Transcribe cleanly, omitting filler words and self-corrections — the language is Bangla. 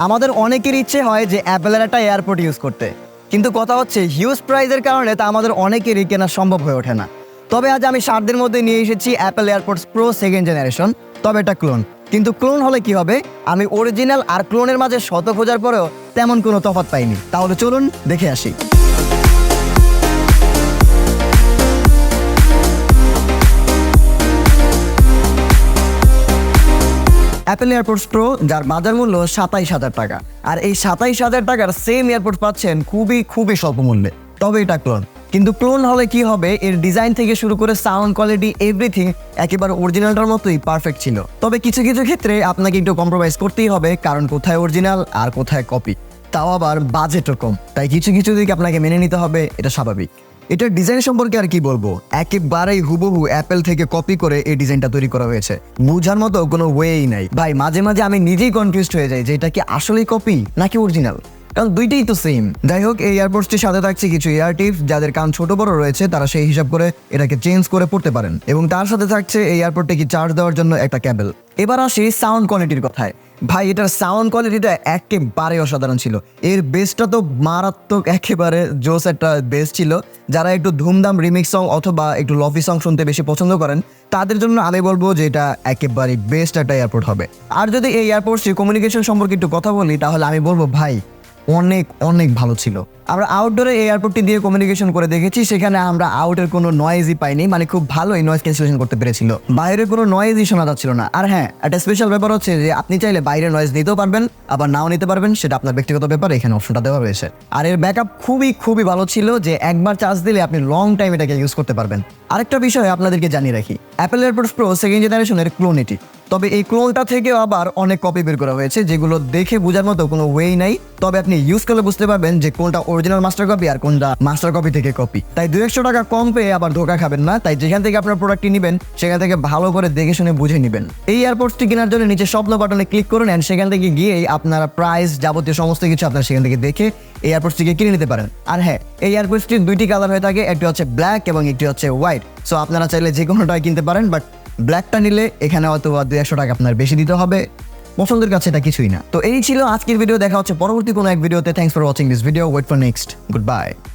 আমাদের অনেকের ইচ্ছে হয় যে অ্যাপেলের একটা এয়ারপড ইউজ করতে, কিন্তু কথা হচ্ছে হিউজ প্রাইসের কারণে তা আমাদের অনেকেরই কেনা সম্ভব হয়ে ওঠে না। তবে আজ আমি সাধ্যের মধ্যে নিয়ে এসেছি Apple AirPods pro second generation, তবে এটা ক্লোন। কিন্তু ক্লোন হলে কি হবে, আমি অরিজিনাল আর ক্লোনের মাঝে শত খোঁজার পরেও তেমন কোনো তফাৎ পাইনি। তাহলে চলুন দেখে আসি। অ্যাপেল এয়ারপডস প্রো, যার বাজার মূল্য 27,000 টাকা, আর এই 27,000 টাকার সেম এয়ারপডস পাচ্ছেন খুবই স্বল্প মূল্যে। তবে এটা ক্লোন। কিন্তু ক্লোন হলে কি হবে, এর ডিজাইন থেকে শুরু করে সাউন্ড কোয়ালিটি এভরিথিং একেবারে অরিজিনালটার মতোই পারফেক্ট ছিল। তবে কিছু কিছু ক্ষেত্রে আপনাকে একটু কম্প্রোমাইজ করতেই হবে, কারণ কোথায় অরিজিনাল আর কোথায় কপি, তাও আবার বাজেটও কম। তাই কিছু কিছু দিক আপনাকে মেনে নিতে হবে, এটা স্বাভাবিক। এটার ডিজাইন সম্পর্কে আর কি বলবো, একেবারেই হুবহু অ্যাপেল থেকে কপি করে এই ডিজাইনটা তৈরি করা হয়েছে। বুঝার মতো কোনো ওয়েই নাই ভাই। মাঝে মাঝে আমি নিজেই কনফিউজড হয়ে যাই যে এটা কি আসলেই কপি নাকি অরিজিনাল, কারণ দুইটাই তো সেম। যাই হোক, এই এয়ারপডসটির সাথে থাকছে কিছু এয়ার টিপস, যাদের কান ছোট বড় রয়েছে তারা সেই হিসাব করে এটাকে চেঞ্জ করে পড়তে পারেন, এবং তার সাথে থাকছে এই এয়ারপডটিকে চার্জ দেওয়ার জন্য একটা কেবল। এবার আসি সাউন্ড কোয়ালিটির কথায়। ভাই, এটার সাউন্ড কোয়ালিটিটা একেবারে অসাধারণ ছিল। এর বেসটা তো মারাত্মক, একেবারে জোস একটা বেস ছিল। যারা একটু ধুমধাম রিমিক্স সং অথবা একটু লফি সং শুনতে বেশি পছন্দ করেন, তাদের জন্য আমি বলবো যে এটা একেবারে বেস্ট একটা এয়ারপড হবে। আর যদি এই এয়ারপডসটির কমিউনিকেশন সম্পর্কে একটু কথা বলি, তাহলে আমি বলবো ভাই অনেক ভালো ছিল। আমরা আউটডোরে এই এয়ারপডটি দিয়ে কমিউনিকেশন করে দেখেছি, সেখানে আমরা আউটের কোনো নয়েজই পাইনি, মানে খুব ভালোই নয়েজ ক্যান্সেলেশন করতে পেরেছিল, বাইরের কোনো নয়েজই শোনা যাচ্ছিল না। আর হ্যাঁ, একটা স্পেশাল ব্যাপার হচ্ছে যে আপনি চাইলে বাইরের নয়েজ নিতেও পারবেন, আবার নাও নিতে পারবেন, সেটা আপনার ব্যক্তিগত ব্যাপার, এখানে অপশনটা দেওয়া রয়েছে। আর এর ব্যাকআপ খুবই ভালো ছিল, যে একবার চার্জ দিলে আপনি লং টাইম এটাকে ইউজ করতে পারবেন। আরেকটা বিষয় আপনাদেরকে জানিয়ে রাখি, অ্যাপেল এয়ারপডস প্রো সেকেন্ড জেনারেশনের ক্লোন এটি। তবে এই ক্লোনটা থেকেও আবার অনেক কপি বের করা হয়েছে, যেগুলো দেখে বোঝার মতো কোনো ওয়েই নাই। তবে আপনি ইউজ করলে বুঝতে পারবেন যে কোনটা অরিজিনাল মাস্টার কপি আর কোনটা মাস্টার কপি থেকে কপি। তাই 200 টাকা কম পেয়ে আবার ধোকা খাবেন না। তাই যেখান থেকে আপনার প্রোডাক্টটি নেবেন সেখান থেকে ভালো করে দেখে শুনে বুঝে নেবেন। এই এয়ারপডসটি কেনার জন্য নিচে স্বপ্ন বাটনে ক্লিক করুন, এন্ড সেখান থেকে গিয়েই আপনারা প্রাইস যাবতীয় সমস্ত কিছু আপনারা সেখান থেকে দেখে এই এয়ারপডসটিকে কিনে নিতে পারেন। আর হ্যাঁ, এই এয়ারপডসটির দুইটি কালার হয়ে থাকে, একটি হচ্ছে ব্ল্যাক এবং একটি হচ্ছে হোয়াইট। সো আপনারা চাইলে যে কোনোটাই কিনতে পারেন, বাট ব্ল্যাকটা নিলে এখানে হয়তো 200 টাকা আপনার বেশি দিতে হবে। পছন্দের কাছে এটা কিছুই না। তো এই ছিল আজকের ভিডিও। দেখা হচ্ছে পরবর্তী কোনো এক ভিডিওতে। Thanks for watching this video. Wait for next. Good bye.